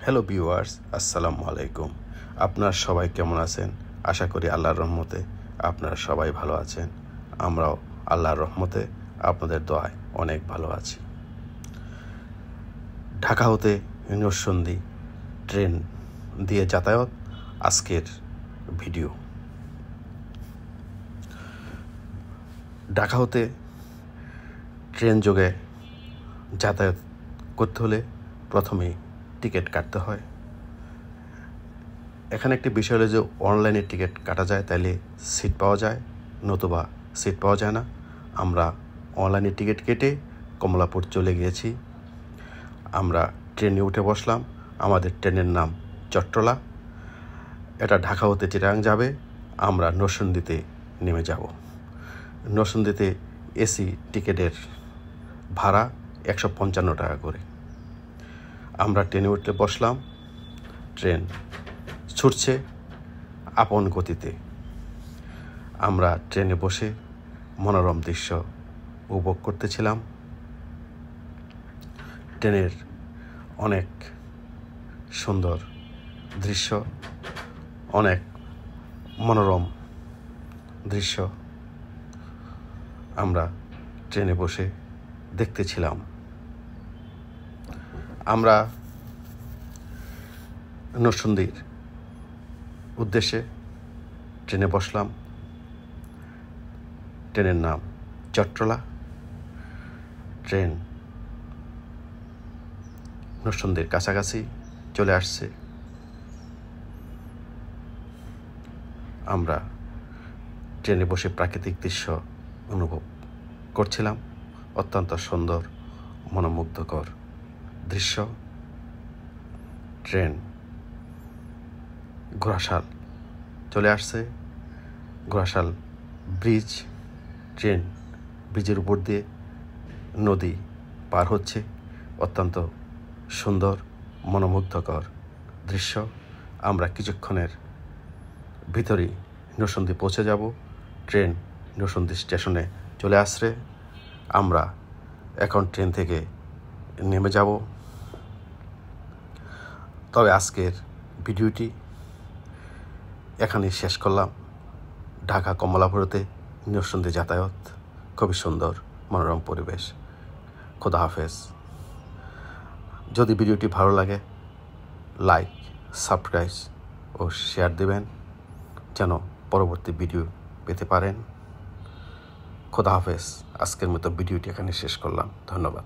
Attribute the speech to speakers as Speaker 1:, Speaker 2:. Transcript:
Speaker 1: Hello viewers, আসসালামু আলাইকুম। আপনারা সবাই কেমন আছেন? আশা করি আল্লাহর রহমতে আপনারা সবাই ভালো আছেন। আমরাও আল্লাহর রহমতে আপনাদের দোয়ায় অনেক ভালো আছি। ঢাকা হতে নরসিংদী ট্রেন দিয়ে যাতায়াত আজকের ভিডিও। ঢাকা হতে ট্রেন যোগে যাতায়াত করতে হলে প্রথমেই টিকিট কাটতে হয়। এখানে একটি বিষয় হলো যে অনলাইনে টিকিট কাটা যায়, তাইলে সিট পাওয়া যায়, নতুবা সিট পাওয়া যায় না। আমরা অনলাইনে টিকিট কেটে কমলাপুর চলে গিয়েছি। আমরা ট্রেনে উঠে বসলাম। আমাদের ট্রেনের নাম চট্টলা। এটা ঢাকা হতে চিটাগাং যাবে। আমরা নরসিংদীতে নেমে যাব। নরসিংদীতে এসি টিকিটের ভাড়া 155 টাকা করে। আমরা ট্রেনে উঠে বসলাম। ট্রেন ছুটছে আপন গতিতে। আমরা ট্রেনে বসে মনোরম দৃশ্য উপভোগ করতেছিলাম। ট্রেনের অনেক সুন্দর দৃশ্য, অনেক মনোরম দৃশ্য আমরা ট্রেনে বসে দেখতেছিলাম। আমরা নরসিংদীর উদ্দেশ্যে ট্রেনে বসলাম। ট্রেনের নাম চট্টলা। ট্রেন নরসিংদীর কাছাকাছি চলে আসছে। আমরা ট্রেনে বসে প্রাকৃতিক দৃশ্য অনুভব করছিলাম। অত্যন্ত সুন্দর মনোমুগ্ধকর দৃশ্য। ট্রেন ঘোড়াশাল চলে আসছে। ঘোড়াশাল ব্রিজ। ট্রেন ব্রিজের উপর দিয়ে নদী পার হচ্ছে। অত্যন্ত সুন্দর মনোমুগ্ধকর দৃশ্য। আমরা কিছুক্ষণের ভিতরেই নরসিংদী পৌঁছে যাব। ট্রেন নরসিংদী স্টেশনে চলে আসছে। আমরা এখন ট্রেন থেকে নেমে যাব। তবে আজকের ভিডিওটি এখানেই শেষ করলাম। ঢাকা কমলাপুরতে নরসিংদী যাতায়াত, খুবই সুন্দর মনোরম পরিবেশ। খোদা হাফেজ। যদি ভিডিওটি ভালো লাগে লাইক, সাবস্ক্রাইব ও শেয়ার দেবেন যেন পরবর্তী ভিডিও পেতে পারেন। খোদা হাফেজ। আজকের মতো ভিডিওটি এখানে শেষ করলাম। ধন্যবাদ।